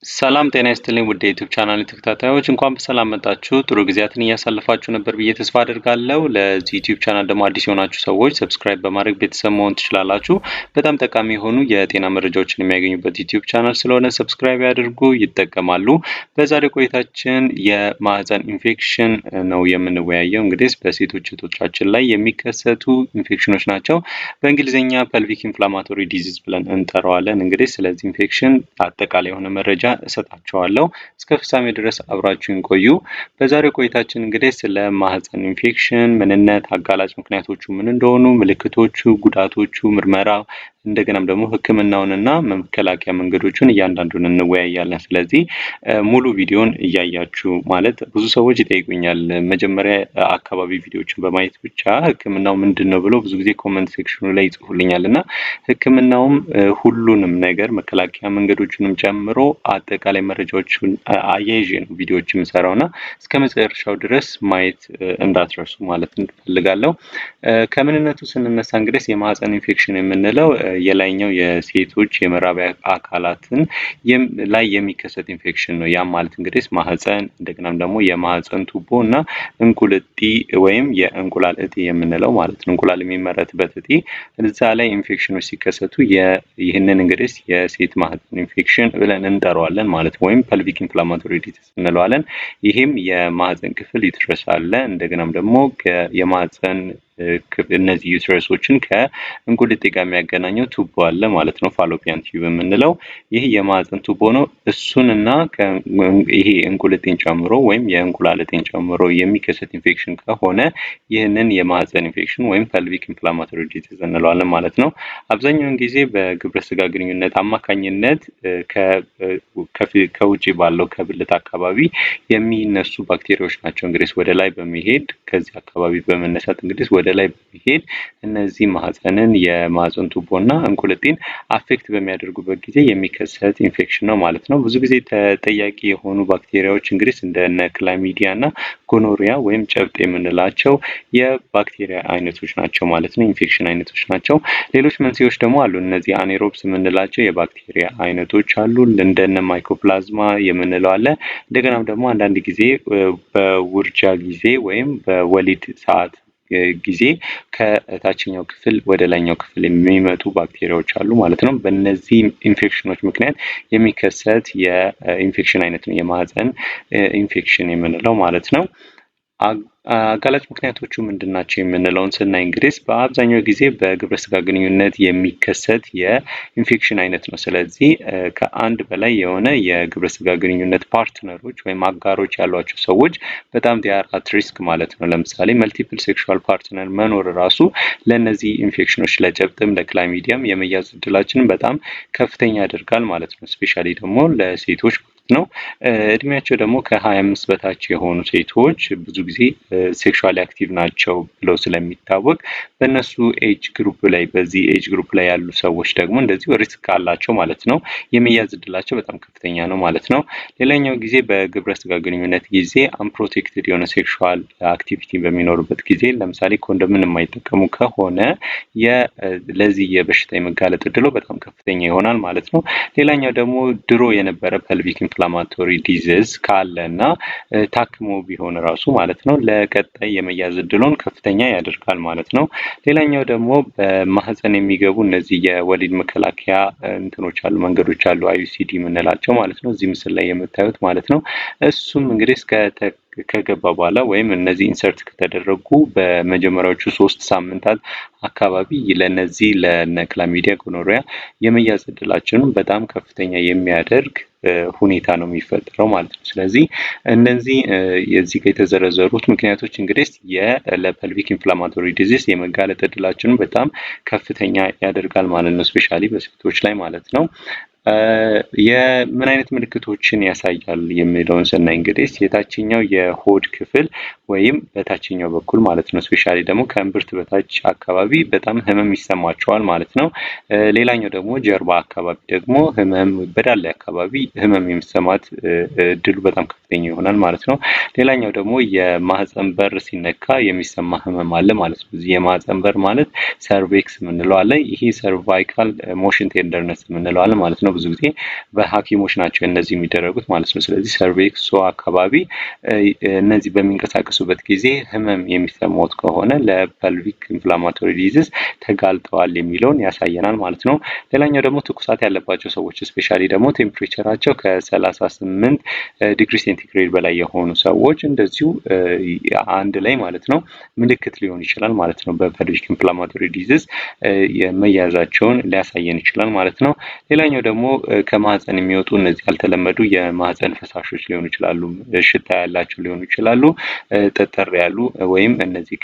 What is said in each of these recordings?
ሰላም ጤና ይስጥልኝ ውድ የዩቲዩብ ቻናል ተከታታዮች እንኳን በሰላም መጣችሁ። ጥሩ ጊዜያትን እያሳለፋችሁ ነበር ብዬ ተስፋ አደርጋለሁ። ለዚህ ዩቲዩብ ቻናል ደግሞ አዲስ የሆናችሁ ሰዎች ሰብስክራይብ በማድረግ ቤተሰብ መሆን ትችላላችሁ። በጣም ጠቃሚ የሆኑ የጤና መረጃዎችን የሚያገኙበት ዩቲዩብ ቻናል ስለሆነ ሰብስክራይብ ያድርጉ፣ ይጠቀማሉ። በዛሬው ቆይታችን የማህፀን ኢንፌክሽን ነው የምንወያየው። እንግዲህ በሴቶች እህቶቻችን ላይ የሚከሰቱ ኢንፌክሽኖች ናቸው። በእንግሊዝኛ ፐልቪክ ኢንፍላማቶሪ ዲዚዝ ብለን እንጠራዋለን። እንግዲህ ስለዚህ ኢንፌክሽን አጠቃላይ የሆነ መረጃ እሰጣችኋለሁ። እስከ ፍጻሜ ድረስ አብራችሁን ቆዩ። በዛሬው ቆይታችን እንግዲህ ስለ ማህፀን ኢንፌክሽን ምንነት፣ አጋላጭ ምክንያቶቹ ምን እንደሆኑ፣ ምልክቶቹ፣ ጉዳቶቹ፣ ምርመራ እንደገናም ደግሞ ህክምናውንና መከላከያ መንገዶችን እያንዳንዱን እንወያያለን። ስለዚህ ሙሉ ቪዲዮን እያያችሁ ማለት ብዙ ሰዎች ይጠይቁኛል መጀመሪያ አካባቢ ቪዲዮዎችን በማየት ብቻ ህክምናው ምንድነው ብለው ብዙ ጊዜ ኮሜንት ሴክሽኑ ላይ ይጽፉልኛልና ህክምናውም ሁሉንም ነገር መከላከያ መንገዶችንም ጨምሮ አጠቃላይ መረጃዎችን አያይዤ ነው ቪዲዮዎች የምሰራውና እስከ መጨረሻው ድረስ ማየት እንዳትረሱ ማለት እንፈልጋለሁ። ከምንነቱ ስንነሳ እንግዲህ የማህፀን ኢንፌክሽን የምንለው የላይኛው የሴቶች የመራቢያ አካላትን ላይ የሚከሰት ኢንፌክሽን ነው። ያ ማለት እንግዲህ ማህፀን እንደገናም ደግሞ የማህፀን ቱቦ እና እንቁልጢ ወይም የእንቁላል እጢ የምንለው ማለት ነው። እንቁላል የሚመረትበት እጢ እዛ ላይ ኢንፌክሽኖች ሲከሰቱ ይህንን እንግዲህ የሴት ማህፀን ኢንፌክሽን ብለን እንጠራዋለን ማለት ነው። ወይም ፐልቪክ ኢንፍላማቶሪ ዲዚዝ እንለዋለን። ይሄም የማህፀን ክፍል ይትረሳል። እንደገናም ደግሞ የማህፀን እነዚህ ዩትረሶችን ከእንቁልጤ ጋር የሚያገናኘው ቱቦ አለ ማለት ነው። ፋሎፒያን ቲዩብ የምንለው ይህ የማህፀን ቱቦ ነው። እሱንና ይሄ እንቁልጤን ጨምሮ ወይም የእንቁላል እጢን ጨምሮ የሚከሰት ኢንፌክሽን ከሆነ ይህንን የማህፀን ኢንፌክሽን ወይም ፐልቪክ ኢንፍላማቶሪ ዲዚዝ እንለዋለን ማለት ነው። አብዛኛውን ጊዜ በግብረ ስጋ ግንኙነት አማካኝነት ከውጪ ባለው ከብልት አካባቢ የሚነሱ ባክቴሪያዎች ናቸው። እንግዲህ ወደ ላይ በመሄድ ከዚህ አካባቢ በመነሳት እንግዲህ ወደ ላይ በመሄድ እነዚህ ማህፀንን የማህፀን ቱቦና እንቁልጤን አፌክት በሚያደርጉበት ጊዜ የሚከሰት ኢንፌክሽን ነው ማለት ነው። ብዙ ጊዜ ተጠያቂ የሆኑ ባክቴሪያዎች እንግዲህ እንደነ ክላሚዲያ እና ጎኖሪያ ወይም ጨብጥ የምንላቸው የባክቴሪያ አይነቶች ናቸው ማለት ነው። ኢንፌክሽን አይነቶች ናቸው። ሌሎች መንስኤዎች ደግሞ አሉ። እነዚህ አኔሮብስ የምንላቸው የባክቴሪያ አይነቶች አሉ። እንደነ ማይኮፕላዝማ የምንለው አለ። እንደገናም ደግሞ አንዳንድ ጊዜ በውርጃ ጊዜ ወይም በወሊድ ሰዓት ጊዜ ከታችኛው ክፍል ወደ ላይኛው ክፍል የሚመጡ ባክቴሪያዎች አሉ ማለት ነው። በእነዚህ ኢንፌክሽኖች ምክንያት የሚከሰት የኢንፌክሽን አይነት ነው የማህፀን ኢንፌክሽን የምንለው ማለት ነው። አጋላጭ ምክንያቶቹ ምንድናቸው የምንለውን ስናይ እንግዲህ በአብዛኛው ጊዜ በግብረ ስጋ ግንኙነት የሚከሰት የኢንፌክሽን አይነት ነው። ስለዚህ ከአንድ በላይ የሆነ የግብረ ስጋ ግንኙነት ፓርትነሮች ወይም አጋሮች ያሏቸው ሰዎች በጣም ዲያር አት ሪስክ ማለት ነው። ለምሳሌ መልቲፕል ሴክሹዋል ፓርትነር መኖር ራሱ ለእነዚህ ኢንፌክሽኖች ለጨብጥም ለክላሚዲያም የመያዝ እድላችንን በጣም ከፍተኛ ያደርጋል ማለት ነው። ስፔሻሊ ደግሞ ለሴቶች ነው። እድሜያቸው ደግሞ ከ25 በታች የሆኑ ሴቶች ብዙ ጊዜ ሴክሹዋሊ አክቲቭ ናቸው ብለው ስለሚታወቅ በእነሱ ኤጅ ግሩፕ ላይ በዚህ ኤጅ ግሩፕ ላይ ያሉ ሰዎች ደግሞ እንደዚሁ ሪስክ አላቸው ማለት ነው። የመያዝ እድላቸው በጣም ከፍተኛ ነው ማለት ነው። ሌላኛው ጊዜ በግብረ ስጋ ግንኙነት ጊዜ አንፕሮቴክትድ የሆነ ሴክሹዋል አክቲቪቲ በሚኖርበት ጊዜ ለምሳሌ ኮንዶምን የማይጠቀሙ ከሆነ ለዚህ የበሽታ የመጋለጥ እድሉ በጣም ከፍተኛ ይሆናል ማለት ነው። ሌላኛው ደግሞ ድሮ የነበረ ፐልቪክ ኢንፍላማቶሪ ዲዚዝ ካለና ታክሞ ቢሆን ራሱ ማለት ነው ለቀጣይ የመያዝ እድሉን ከፍተኛ ያደርጋል ማለት ነው። ሌላኛው ደግሞ በማህፀን የሚገቡ እነዚህ የወሊድ መከላከያ እንትኖች አሉ፣ መንገዶች አሉ፣ አዩሲዲ የምንላቸው ማለት ነው። እዚህ ምስል ላይ የምታዩት ማለት ነው። እሱም እንግዲህ ከገባ በኋላ ወይም እነዚህ ኢንሰርት ከተደረጉ በመጀመሪያዎቹ 3 ሳምንታት አካባቢ ለነዚህ ለክላሚዲያ ጎኖሪያ የመያዝ እድላችንን በጣም ከፍተኛ የሚያደርግ ሁኔታ ነው የሚፈጠረው ማለት ነው። ስለዚህ እነዚህ የዚህ ጋር የተዘረዘሩት ምክንያቶች እንግዲህ ለፐልቪክ ኢንፍላማቶሪ ዲዚዝ የመጋለጥ እድላችንን በጣም ከፍተኛ ያደርጋል ማለት ነው። ስፔሻሊ በሴቶች ላይ ማለት ነው። የምን አይነት ምልክቶችን ያሳያል የሚለውን ስናይ እንግዲህ የታችኛው የሆድ ክፍል ወይም በታችኛው በኩል ማለት ነው ስፔሻሊ ደግሞ ከእምብርት በታች አካባቢ በጣም ህመም ይሰማቸዋል ማለት ነው። ሌላኛው ደግሞ ጀርባ አካባቢ ደግሞ ህመም፣ በዳሌ አካባቢ ህመም የሚሰማት እድሉ በጣም ከፍተኛ ይሆናል ማለት ነው። ሌላኛው ደግሞ የማህፀን በር ሲነካ የሚሰማ ህመም አለ ማለት ነው። እዚህ የማህፀን በር ማለት ሰርቬክስ የምንለው አለ። ይሄ ሰርቫይካል ሞሽን ቴንደርነስ የምንለው አለ ማለት ነው። ብዙ ጊዜ በሐኪሞች ናቸው እነዚህ የሚደረጉት ማለት ነው። ስለዚህ ሰርቬክሱ አካባቢ እነዚህ በሚንቀሳቀሱበት ጊዜ ህመም የሚሰማዎት ከሆነ ለፐልቪክ ኢንፍላማቶሪ ዲዚዝ ተጋልጠዋል የሚለውን ያሳየናል ማለት ነው። ሌላኛው ደግሞ ትኩሳት ያለባቸው ሰዎች ስፔሻሊ ደግሞ ቴምፕሬቸራቸው ከ38 ዲግሪ ሴንቲግሬድ በላይ የሆኑ ሰዎች እንደዚሁ አንድ ላይ ማለት ነው ምልክት ሊሆን ይችላል ማለት ነው። በፐልቪክ ኢንፍላማቶሪ ዲዚዝ መያዛቸውን ሊያሳየን ይችላል ማለት ነው። ሌላኛው ደግሞ ከማህፀን የሚወጡ እነዚህ ያልተለመዱ የማህፀን ፈሳሾች ሊሆኑ ይችላሉ። ሽታ ያላቸው ሊሆኑ ይችላሉ። ጠጠር ያሉ ወይም እነዚህ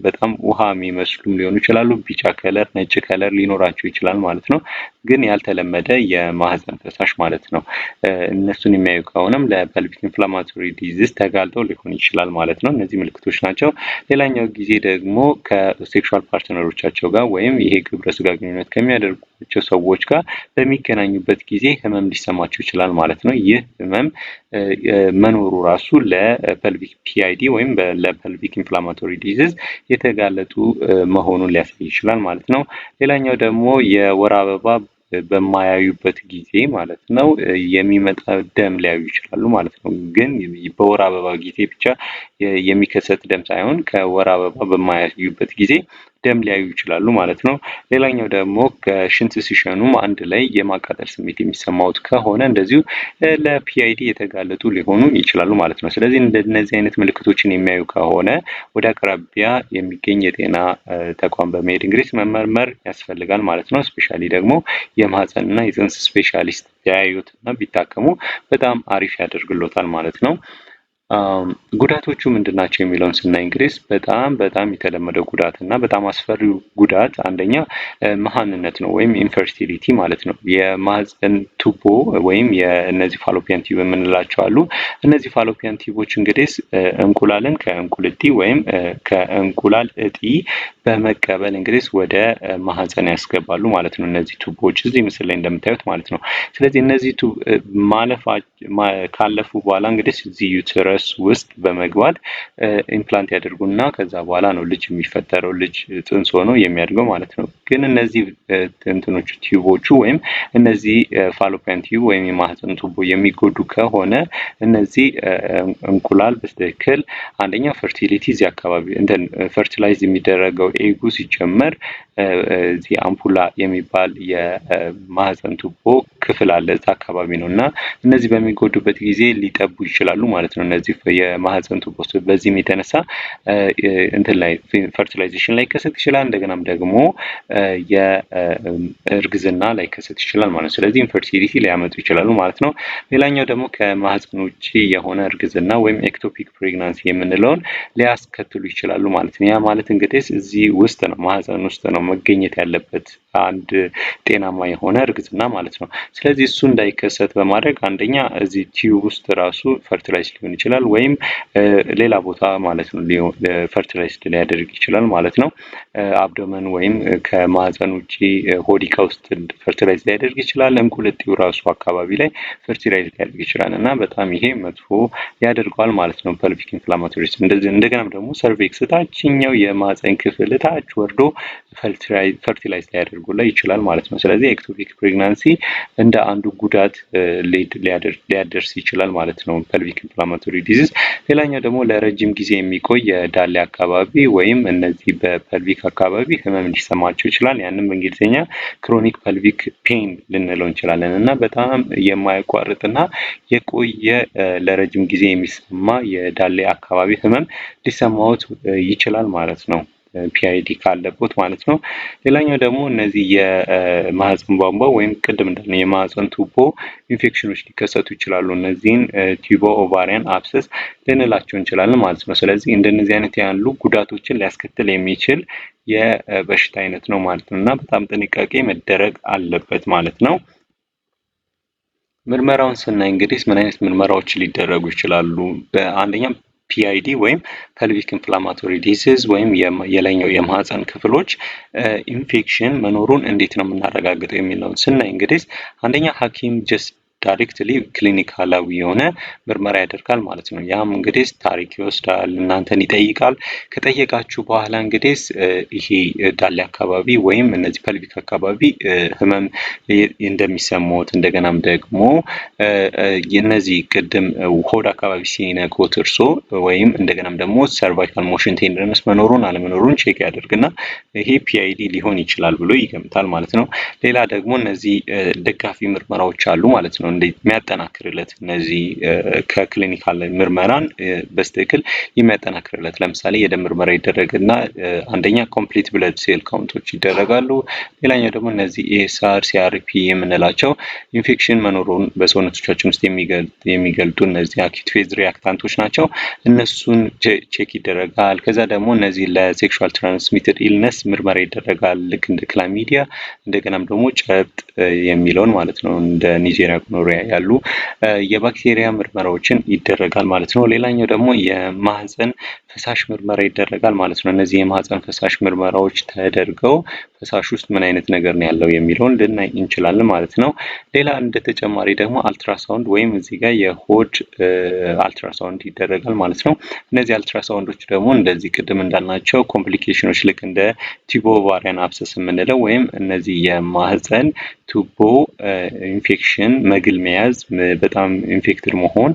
በጣም ውሃ የሚመስሉም ሊሆኑ ይችላሉ። ቢጫ ከለር፣ ነጭ ከለር ሊኖራቸው ይችላል ማለት ነው። ግን ያልተለመደ የማህፀን ፈሳሽ ማለት ነው። እነሱን የሚያዩ ከሆነም ለፐልቪክ ኢንፍላማቶሪ ዲዚዝ ተጋልጠው ሊሆን ይችላል ማለት ነው። እነዚህ ምልክቶች ናቸው። ሌላኛው ጊዜ ደግሞ ከሴክሹዋል ፓርትነሮቻቸው ጋር ወይም ይሄ ግብረ ስጋ ግንኙነት ከሚያደርጓቸው ሰዎች ጋር በሚገናኙበት ጊዜ ህመም ሊሰማቸው ይችላል ማለት ነው። ይህ ህመም መኖሩ ራሱ ለፐልቪክ ፒአይዲ ወይም ለፐልቪክ ኢንፍላማቶሪ ዲዚዝ የተጋለጡ መሆኑን ሊያሳይ ይችላል ማለት ነው። ሌላኛው ደግሞ የወር አበባ በማያዩበት ጊዜ ማለት ነው የሚመጣ ደም ሊያዩ ይችላሉ ማለት ነው። ግን በወር አበባ ጊዜ ብቻ የሚከሰት ደም ሳይሆን ከወር አበባ በማያዩበት ጊዜ ደም ሊያዩ ይችላሉ ማለት ነው። ሌላኛው ደግሞ ከሽንት ሲሸኑም አንድ ላይ የማቃጠል ስሜት የሚሰማዎት ከሆነ እንደዚሁ ለፒአይዲ የተጋለጡ ሊሆኑ ይችላሉ ማለት ነው። ስለዚህ እንደነዚህ አይነት ምልክቶችን የሚያዩ ከሆነ ወደ አቅራቢያ የሚገኝ የጤና ተቋም በመሄድ እንግዲህ መመርመር ያስፈልጋል ማለት ነው። ስፔሻሊ ደግሞ የማህፀንና የፅንስ ስፔሻሊስት ቢያዩትና ቢታከሙ በጣም አሪፍ ያደርግሎታል ማለት ነው። ጉዳቶቹ ምንድናቸው የሚለውን ስናይ እንግዲህ በጣም የተለመደው ጉዳት እና በጣም አስፈሪው ጉዳት አንደኛ መሃንነት ነው ወይም ኢንፈርቲሊቲ ማለት ነው። የማህፀን ቱቦ ወይም የእነዚህ ፋሎፒያን ቲዩብ የምንላቸው አሉ። እነዚህ ፋሎፒያን ቲዩቦች እንግዲህ እንቁላልን ከእንቁልጢ ወይም ከእንቁላል እጢ በመቀበል እንግዲህ ወደ ማህፀን ያስገባሉ ማለት ነው። እነዚህ ቱቦዎች እዚህ ምስል ላይ እንደምታዩት ማለት ነው። ስለዚህ እነዚህ ካለፉ በኋላ እንግዲህ እዚህ ዩተረስ ውስጥ በመግባት ኢምፕላንት ያደርጉና ከዛ በኋላ ነው ልጅ የሚፈጠረው፣ ልጅ ፅንስ ሆኖ የሚያድገው ማለት ነው። ግን እነዚህ እንትኖቹ ቲዩቦቹ ወይም እነዚህ ፋሎፒያን ቲዩብ ወይም የማህፀን ቱቦ የሚጎዱ ከሆነ እነዚህ እንቁላል በትክክል አንደኛ ፈርቲሊቲ እዚህ አካባቢ ፈርቲላይዝ የሚደረገው ኤጉ ሲጨመር እዚህ አምፑላ የሚባል የማህፀን ቱቦ ክፍል አለ እዛ አካባቢ ነው እና እነዚህ በሚጎዱበት ጊዜ ሊጠቡ ይችላሉ ማለት ነው። እነዚህ የማህፀን ቱቦ በዚህም የተነሳ ላይ ፈርቲላይዜሽን ላይ ከሰት ይችላል። እንደገናም ደግሞ የእርግዝና ላይ ከሰት ይችላል ማለት ነው። ስለዚህ ኢንፈርቲሊቲ ሊያመጡ ይችላሉ ማለት ነው። ሌላኛው ደግሞ ከማህፀን ውጪ የሆነ እርግዝና ወይም ኤክቶፒክ ፕሬግናንሲ የምንለውን ሊያስከትሉ ይችላሉ ማለት ነው። ያ ማለት እንግዲህ እዚህ ውስጥ ነው ማህፀን ውስጥ ነው መገኘት ያለበት አንድ ጤናማ የሆነ እርግዝና ማለት ነው። ስለዚህ እሱ እንዳይከሰት በማድረግ አንደኛ እዚህ ቲዩብ ውስጥ ራሱ ፈርቲላይዝ ሊሆን ይችላል ወይም ሌላ ቦታ ማለት ነው ፈርቲላይዝ ሊያደርግ ይችላል ማለት ነው። አብዶመን ወይም ከማህፀን ውጪ ሆዲካ ውስጥ ፈርቲላይዝ ሊያደርግ ይችላል። እንቁልጤው ራሱ አካባቢ ላይ ፈርቲላይዝ ሊያደርግ ይችላል እና በጣም ይሄ መጥፎ ያደርገዋል ማለት ነው ፐልቪክ ኢንፍላማቶሪ። እንደገናም ደግሞ ሰርቪክስ ታችኛው የማህፀን ክፍል ታች ወርዶ ፈርቲላይዝ ሊያደርጉላ ይችላል ማለት ነው። ስለዚህ ኤክቶፒክ ፕሬግናንሲ እንደ አንዱ ጉዳት ሊያደርስ ይችላል ማለት ነው ፐልቪክ ኢንፍላማቶሪ ዲዚዝ። ሌላኛው ደግሞ ለረጅም ጊዜ የሚቆይ የዳሌ አካባቢ ወይም እነዚህ በፐልቪክ አካባቢ ህመም ሊሰማቸው ይችላል። ያንም በእንግሊዝኛ ክሮኒክ ፐልቪክ ፔን ልንለው እንችላለን እና በጣም የማያቋርጥና የቆየ ለረጅም ጊዜ የሚሰማ የዳሌ አካባቢ ህመም ሊሰማዎት ይችላል ማለት ነው ፒአይዲ ካለቦት ማለት ነው። ሌላኛው ደግሞ እነዚህ የማህፀን ቧንቧ ወይም ቅድም እንዳልነው የማህፀን ቱቦ ኢንፌክሽኖች ሊከሰቱ ይችላሉ። እነዚህን ቲዩቦ ኦቫሪያን አብሰስ ልንላቸው እንችላለን ማለት ነው። ስለዚህ እንደነዚህ አይነት ያሉ ጉዳቶችን ሊያስከትል የሚችል የበሽታ አይነት ነው ማለት ነው እና በጣም ጥንቃቄ መደረግ አለበት ማለት ነው። ምርመራውን ስናይ እንግዲህ ምን አይነት ምርመራዎች ሊደረጉ ይችላሉ? አንደኛ ፒአይዲ ወይም ፐልቪክ ኢንፍላማቶሪ ዲዚዝ ወይም የላይኛው የማህፀን ክፍሎች ኢንፌክሽን መኖሩን እንዴት ነው የምናረጋግጠው የሚለውን ስናይ እንግዲህ አንደኛ ሐኪም ጀስት ዳይሬክትሊ ክሊኒካላዊ የሆነ ምርመራ ያደርጋል ማለት ነው። ያም እንግዲህ ታሪክ ይወስዳል፣ እናንተን ይጠይቃል። ከጠየቃችሁ በኋላ እንግዲህ ይሄ ዳሌ አካባቢ ወይም እነዚህ ፐልቪክ አካባቢ ህመም እንደሚሰማዎት እንደገናም ደግሞ እነዚህ ቅድም ሆድ አካባቢ ሲነኩት እርሶ ወይም እንደገናም ደግሞ ሰርቫይካል ሞሽን ቴንደርነስ መኖሩን አለመኖሩን ቼክ ያደርግና ይሄ ፒአይዲ ሊሆን ይችላል ብሎ ይገምታል ማለት ነው። ሌላ ደግሞ እነዚህ ደጋፊ ምርመራዎች አሉ ማለት ነው። የሚያጠናክርለት እነዚህ ከክሊኒካል ምርመራን በስትክክል የሚያጠናክርለት ለምሳሌ የደም ምርመራ ይደረግና አንደኛ ኮምፕሊት ብለድ ሴል ካውንቶች ይደረጋሉ። ሌላኛው ደግሞ እነዚህ ኤስአር ሲአርፒ የምንላቸው ኢንፌክሽን መኖሩን በሰውነቶቻችን ውስጥ የሚገልጡ እነዚህ አኪዩት ፌዝ ሪአክታንቶች ናቸው። እነሱን ቼክ ይደረጋል። ከዛ ደግሞ እነዚህ ለሴክሹዋል ትራንስሚትድ ኢልነስ ምርመራ ይደረጋል። ልክ እንደ ክላሚዲያ እንደገናም ደግሞ ጨብጥ የሚለውን ማለት ነው። እንደ ኒጄሪያ ጎኖሪያ ያሉ የባክቴሪያ ምርመራዎችን ይደረጋል ማለት ነው። ሌላኛው ደግሞ የማህፀን ፈሳሽ ምርመራ ይደረጋል ማለት ነው። እነዚህ የማህፀን ፈሳሽ ምርመራዎች ተደርገው ፈሳሽ ውስጥ ምን አይነት ነገር ነው ያለው የሚለውን ልናይ እንችላለን ማለት ነው። ሌላ እንደ ተጨማሪ ደግሞ አልትራሳውንድ ወይም እዚህ ጋር የሆድ አልትራሳውንድ ይደረጋል ማለት ነው። እነዚህ አልትራሳውንዶች ደግሞ እንደዚህ ቅድም እንዳልናቸው ኮምፕሊኬሽኖች ልክ እንደ ቲቦ ኦቫሪያን አብሰስ የምንለው ወይም እነዚህ የማህፀን ቱቦ ኢንፌክሽን መግል መያዝ በጣም ኢንፌክትድ መሆን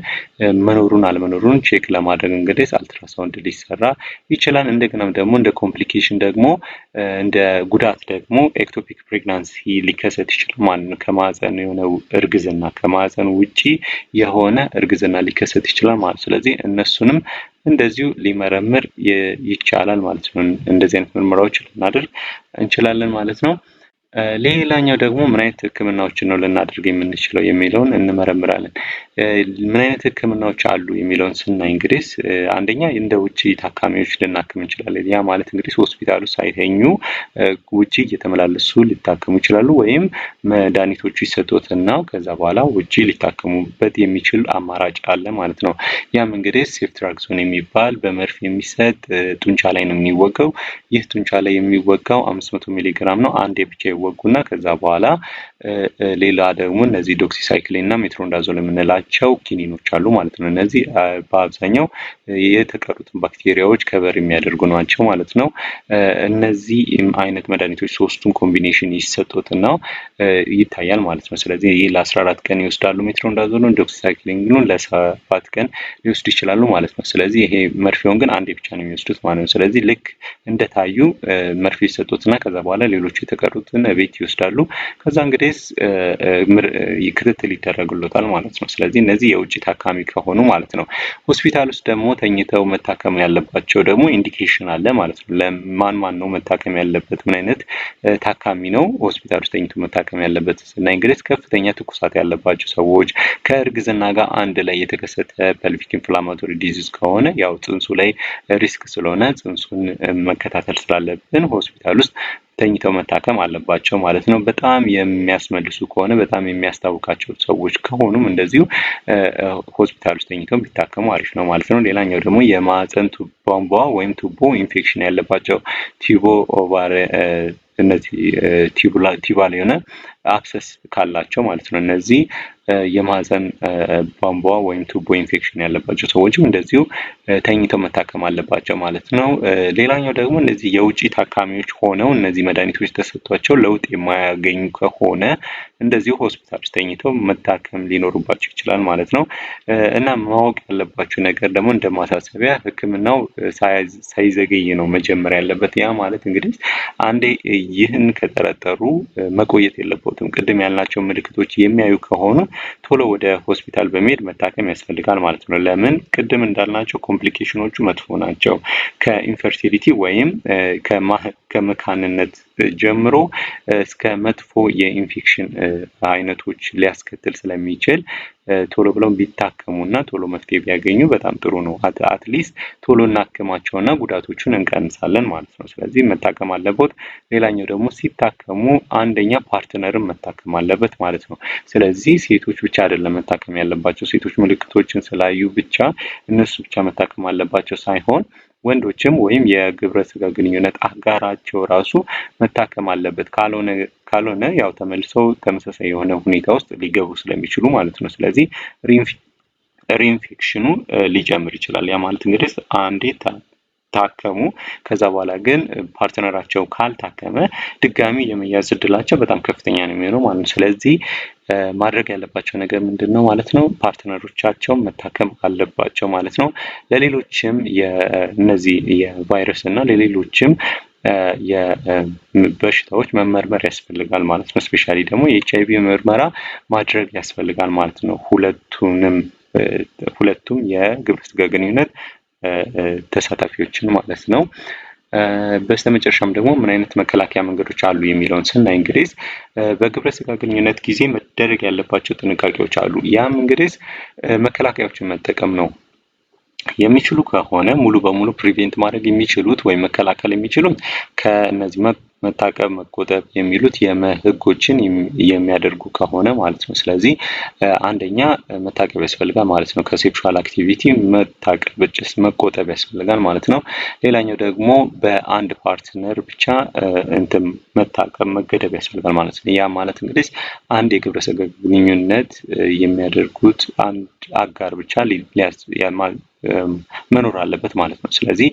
መኖሩን አለመኖሩን ቼክ ለማድረግ እንግዲህ አልትራሳውንድ ሊሰራ ይችላል። እንደገናም ደግሞ እንደ ኮምፕሊኬሽን ደግሞ እንደ ጉዳት ደግሞ ኤክቶፒክ ፕሬግናንሲ ሊከሰት ይችላል ማለት ነው። ከማህፀን የሆነ እርግዝና ከማህፀን ውጪ የሆነ እርግዝና ሊከሰት ይችላል ማለት ነው። ስለዚህ እነሱንም እንደዚሁ ሊመረምር ይቻላል ማለት ነው። እንደዚህ አይነት ምርመራዎች ልናደርግ እንችላለን ማለት ነው። ሌላኛው ደግሞ ምን አይነት ህክምናዎችን ነው ልናደርግ የምንችለው የሚለውን እንመረምራለን። ምን አይነት ህክምናዎች አሉ የሚለውን ስናይ እንግዲህ አንደኛ እንደ ውጪ ታካሚዎች ልናክም እንችላለን። ያ ማለት እንግዲህ ሆስፒታሉ ሳይተኙ ውጪ እየተመላለሱ ሊታከሙ ይችላሉ፣ ወይም መድኃኒቶቹ ይሰጡትና ከዛ በኋላ ውጪ ሊታከሙበት የሚችል አማራጭ አለ ማለት ነው። ያም እንግዲህ ሴፍትራክሶን የሚባል በመርፌ የሚሰጥ ጡንቻ ላይ ነው የሚወጋው። ይህ ጡንቻ ላይ የሚወጋው 500 ሚሊግራም ነው። አንዴ ብቻ ይወጉና ከዛ በኋላ ሌላ ደግሞ እነዚህ ዶክሲሳይክሊን እና ሜትሮንዳዞል የምንላቸው ኪኒኖች አሉ ማለት ነው። እነዚህ በአብዛኛው የተቀሩትን ባክቴሪያዎች ከበር የሚያደርጉ ናቸው ማለት ነው። እነዚህ አይነት መድኃኒቶች ሶስቱን ኮምቢኔሽን ይሰጡትና ይታያል ማለት ነው። ስለዚህ ይህ ለ14 ቀን ይወስዳሉ። ሜትሮንዳዞልን ዶክሲሳይክሊንን ለ7 ቀን ሊወስዱ ይችላሉ ማለት ነው። ስለዚህ ይሄ መርፌውን ግን አንዴ ብቻ ነው የሚወስዱት ማለት ነው። ስለዚህ ልክ እንደታዩ መርፌ ይሰጡትና ከዛ በኋላ ሌሎቹ የተቀሩትን ቤት ይወስዳሉ። ከዛ እንግዲህ ክትትል ይደረግሎታል ማለት ነው። ስለዚህ እነዚህ የውጭ ታካሚ ከሆኑ ማለት ነው። ሆስፒታል ውስጥ ደግሞ ተኝተው መታከም ያለባቸው ደግሞ ኢንዲኬሽን አለ ማለት ነው። ለማን ነው መታከም ያለበት? ምን አይነት ታካሚ ነው ሆስፒታል ውስጥ ተኝቶ መታከም ያለበት ስናይ እንግዲህ ከፍተኛ ትኩሳት ያለባቸው ሰዎች፣ ከእርግዝና ጋር አንድ ላይ የተከሰተ ፐልቪክ ኢንፍላማቶሪ ዲዚዝ ከሆነ ያው ጽንሱ ላይ ሪስክ ስለሆነ ጽንሱን መከታተል ስላለብን ሆስፒታል ውስጥ ተኝተው መታከም አለባቸው ማለት ነው። በጣም የሚያስመልሱ ከሆነ በጣም የሚያስታውካቸው ሰዎች ከሆኑም እንደዚሁ ሆስፒታል ውስጥ ተኝተው ቢታከሙ አሪፍ ነው ማለት ነው። ሌላኛው ደግሞ የማህፀን ቧንቧ ወይም ቱቦ ኢንፌክሽን ያለባቸው ቲቦ ኦቫሪ እነዚህ ቲባል የሆነ አክሰስ ካላቸው ማለት ነው። እነዚህ የማህፀን ቧንቧ ወይም ቱቦ ኢንፌክሽን ያለባቸው ሰዎችም እንደዚሁ ተኝተው መታከም አለባቸው ማለት ነው። ሌላኛው ደግሞ እነዚህ የውጭ ታካሚዎች ሆነው እነዚህ መድኃኒቶች ተሰጥቷቸው ለውጥ የማያገኙ ከሆነ እንደዚሁ ሆስፒታል ውስጥ ተኝተው መታከም ሊኖሩባቸው ይችላል ማለት ነው። እና ማወቅ ያለባቸው ነገር ደግሞ እንደ ማሳሰቢያ ሕክምናው ሳይዘገይ ነው መጀመር ያለበት። ያ ማለት እንግዲህ አንዴ ይህን ከጠረጠሩ መቆየት የለበትም። ቅድም ያልናቸው ምልክቶች የሚያዩ ከሆኑ ቶሎ ወደ ሆስፒታል በመሄድ መታከም ያስፈልጋል ማለት ነው። ለምን ቅድም እንዳልናቸው ኮምፕሊኬሽኖቹ መጥፎ ናቸው። ከኢንፈርቲሊቲ ወይም ከመካንነት ጀምሮ እስከ መጥፎ የኢንፌክሽን አይነቶች ሊያስከትል ስለሚችል ቶሎ ብለው ቢታከሙና ቶሎ መፍትሄ ቢያገኙ በጣም ጥሩ ነው። አትሊስት ቶሎ እናክማቸውና ጉዳቶቹን እንቀንሳለን ማለት ነው። ስለዚህ መታከም አለበት። ሌላኛው ደግሞ ሲታከሙ አንደኛ ፓርትነርን መታከም አለበት ማለት ነው። ስለዚህ ሴቶች ብቻ አይደለም መታከም ያለባቸው። ሴቶች ምልክቶችን ስላዩ ብቻ እነሱ ብቻ መታከም አለባቸው ሳይሆን ወንዶችም ወይም የግብረ ስጋ ግንኙነት አጋራቸው ራሱ መታከም አለበት። ካልሆነ ያው ተመልሰው ተመሳሳይ የሆነ ሁኔታ ውስጥ ሊገቡ ስለሚችሉ ማለት ነው። ስለዚህ ሪኢንፌክሽኑ ሊጨምር ይችላል። ያ ማለት እንግዲህ አንዴ ታከሙ ከዛ በኋላ ግን ፓርትነራቸው ካልታከመ ድጋሚ የመያዝ እድላቸው በጣም ከፍተኛ ነው የሚሆነው ማለት ነው። ስለዚህ ማድረግ ያለባቸው ነገር ምንድነው ማለት ነው? ፓርትነሮቻቸው መታከም አለባቸው ማለት ነው። ለሌሎችም የእነዚህ የቫይረስ እና ለሌሎችም የበሽታዎች መመርመር ያስፈልጋል ማለት ነው። ስፔሻሊ ደግሞ የኤችአይቪ ምርመራ ማድረግ ያስፈልጋል ማለት ነው። ሁለቱም የግብረ ስጋ ግንኙነት ተሳታፊዎችን ማለት ነው። በስተመጨረሻም ደግሞ ምን አይነት መከላከያ መንገዶች አሉ የሚለውን ስናይ እንግዲህ በግብረ ስጋ ግንኙነት ጊዜ መደረግ ያለባቸው ጥንቃቄዎች አሉ። ያም እንግዲህ መከላከያዎችን መጠቀም ነው። የሚችሉ ከሆነ ሙሉ በሙሉ ፕሪቬንት ማድረግ የሚችሉት ወይም መከላከል የሚችሉት ከእነዚህ መታቀብ፣ መቆጠብ የሚሉት ህጎችን የሚያደርጉ ከሆነ ማለት ነው። ስለዚህ አንደኛ መታቀብ ያስፈልጋል ማለት ነው። ከሴክሹዋል አክቲቪቲ መታቀብ መቆጠብ ያስፈልጋል ማለት ነው። ሌላኛው ደግሞ በአንድ ፓርትነር ብቻ መታቀብ መገደብ ያስፈልጋል ማለት ነው። ያ ማለት እንግዲህ አንድ የግብረ ስጋ ግንኙነት የሚያደርጉት አንድ አጋር ብቻ መኖር አለበት ማለት ነው። ስለዚህ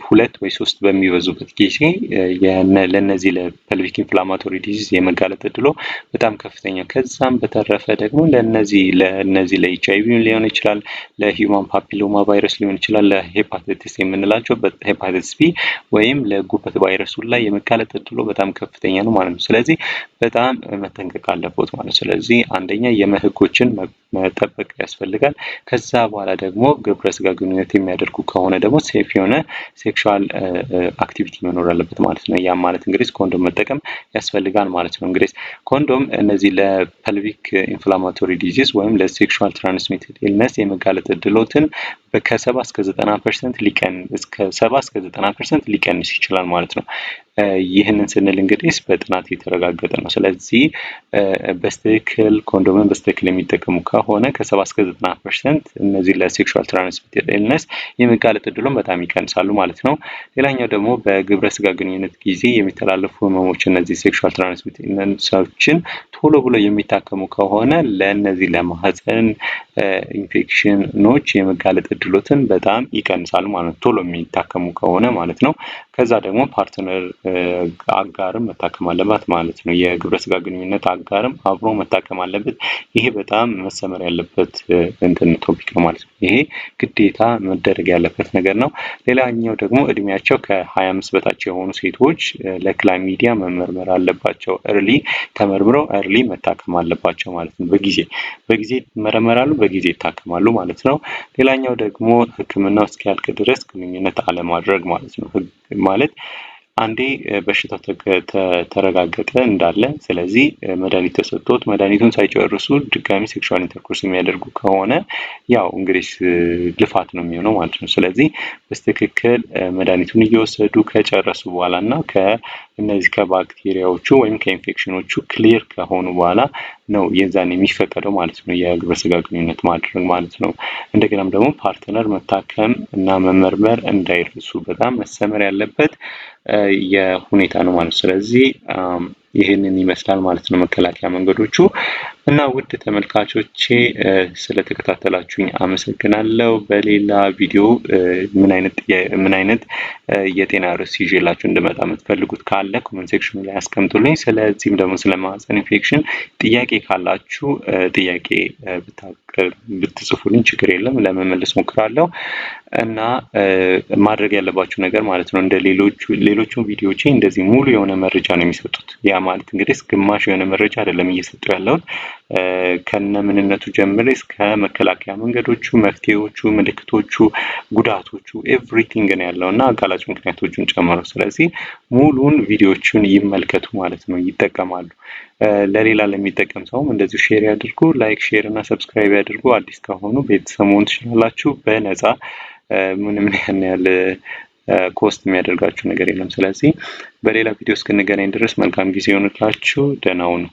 2 ወይ 3 በሚበዙበት ጊዜ ለነዚህ ለፐልቪክ ኢንፍላማቶሪ ዲዚዝ የመጋለጥ እድሎ በጣም ከፍተኛ። ከዛም በተረፈ ደግሞ ለነዚህ ለኤችአይቪ ሊሆን ይችላል፣ ለሂውማን ፓፒሎማ ቫይረስ ሊሆን ይችላል፣ ለሄፓታይቲስ የምንላቸው ሄፓታይቲስ ቢ ወይም ለጉበት ቫይረሱ ላይ የመጋለጥ እድሎ በጣም ከፍተኛ ነው ማለት ነው። ስለዚህ በጣም መጠንቀቅ አለበት ማለት ነው። ስለዚህ አንደኛ የህጎችን መጠበቅ ያስፈልጋል። ከዛ በኋላ ደግሞ ግብረ ስጋ ግንኙነት የሚያደርጉ ከሆነ ደግሞ ሴፍ የሆነ ሴክሹዋል አክቲቪቲ መኖር አለበት ማለት ነው። ያም ማለት እንግዲህ ኮንዶም መጠቀም ያስፈልጋል ማለት ነው። እንግዲህ ኮንዶም እነዚህ ለፐልቪክ ኢንፍላማቶሪ ዲዚዝ ወይም ለሴክሹዋል ትራንስሚትድ ኢልነስ የመጋለጥ እድሎትን ከ70 እስከ 90% ሊቀንስ ይችላል ማለት ነው። ይህንን ስንል እንግዲህ በጥናት የተረጋገጠ ነው። ስለዚህ በስትክክል ኮንዶምን በስትክክል የሚጠቀሙ ከሆነ ከ70 እስከ 90% እነዚህ ለሴክሹዋል ትራንስሚትድ ኢልነስ የመጋለጥ እድሉን በጣም ይቀንሳሉ ማለት ነው። ሌላኛው ደግሞ በግብረ ስጋ ግንኙነት ጊዜ የሚተላለፉ ህመሞች እነዚህ ሴክሹዋል ትራንስሚትድ ኢልነሶችን ቶሎ ብሎ የሚታከሙ ከሆነ ለእነዚህ ለማህፀን ኢንፌክሽኖች የመጋለጥ እድሎትን በጣም ይቀንሳሉ ማለት ነው። ቶሎ የሚታከሙ ከሆነ ማለት ነው። ከዛ ደግሞ ፓርትነር አጋርም መታከም አለባት ማለት ነው። የግብረ ስጋ ግንኙነት አጋርም አብሮ መታከም አለበት። ይሄ በጣም መሰመር ያለበት ቶፒክ ነው ማለት ነው። ይሄ ግዴታ መደረግ ያለበት ነገር ነው። ሌላኛው ደግሞ እድሜያቸው ከ25 በታች የሆኑ ሴቶች ለክላሚዲያ መመርመር አለባቸው። እርሊ ተመርምረው እርሊ መታከም አለባቸው ማለት ነው። በጊዜ ይመረመራሉ፣ በጊዜ ይታከማሉ ማለት ነው። ሌላኛው ደግሞ ሕክምናው እስኪያልቅ ድረስ ግንኙነት አለማድረግ ማለት ነው። ማለት አንዴ በሽታው ተረጋገጠ እንዳለ፣ ስለዚህ መድኃኒት ተሰጥቶት መድኃኒቱን ሳይጨርሱ ድጋሚ ሴክሹዋል ኢንተርኮርስ የሚያደርጉ ከሆነ ያው እንግዲህ ልፋት ነው የሚሆነው ማለት ነው። ስለዚህ በትክክል መድኃኒቱን እየወሰዱ ከጨረሱ በኋላ እና እነዚህ ከባክቴሪያዎቹ ወይም ከኢንፌክሽኖቹ ክሊር ከሆኑ በኋላ ነው የዛን የሚፈቀደው ማለት ነው የግብረ ስጋ ግንኙነት ማድረግ ማለት ነው። እንደገናም ደግሞ ፓርትነር መታከም እና መመርመር እንዳይረሱ በጣም መሰመር ያለበት የሁኔታ ነው ማለት ነው። ስለዚህ ይህንን ይመስላል ማለት ነው መከላከያ መንገዶቹ። እና ውድ ተመልካቾቼ ስለተከታተላችሁኝ አመሰግናለሁ። በሌላ ቪዲዮ ምን አይነት የጤና ርዕስ ይዤላችሁ እንድመጣ የምትፈልጉት ካለ ኮሜንት ሴክሽኑ ላይ አስቀምጡልኝ። ስለዚህም ደግሞ ስለ ማህፀን ኢንፌክሽን ጥያቄ ካላችሁ ጥያቄ ብትጽፉልኝ ችግር የለም፣ ለመመለስ ሞክራለሁ። እና ማድረግ ያለባችሁ ነገር ማለት ነው እንደ ሌሎቹ ቪዲዮዎቼ እንደዚህ ሙሉ የሆነ መረጃ ነው የሚሰጡት። ያ ማለት እንግዲህ ግማሽ የሆነ መረጃ አይደለም እየሰጡ ያለሁት ከነ ምንነቱ ጀምሬ እስከ መከላከያ መንገዶቹ፣ መፍትሄዎቹ፣ ምልክቶቹ፣ ጉዳቶቹ ኤቭሪቲንግ ነው ያለው እና አጋላጭ ምክንያቶቹን ጨምሮ። ስለዚህ ሙሉን ቪዲዮዎቹን ይመልከቱ ማለት ነው፣ ይጠቀማሉ። ለሌላ ለሚጠቀም ሰውም እንደዚሁ ሼር ያድርጉ። ላይክ፣ ሼር እና ሰብስክራይብ ያድርጉ። አዲስ ከሆኑ ቤተሰብ መሆን ትችላላችሁ በነፃ ምንም ያህል ኮስት የሚያደርጋችሁ ነገር የለም። ስለዚህ በሌላ ቪዲዮ እስክንገናኝ ድረስ መልካም ጊዜ ይሁንላችሁ። ደህና ሁኑ።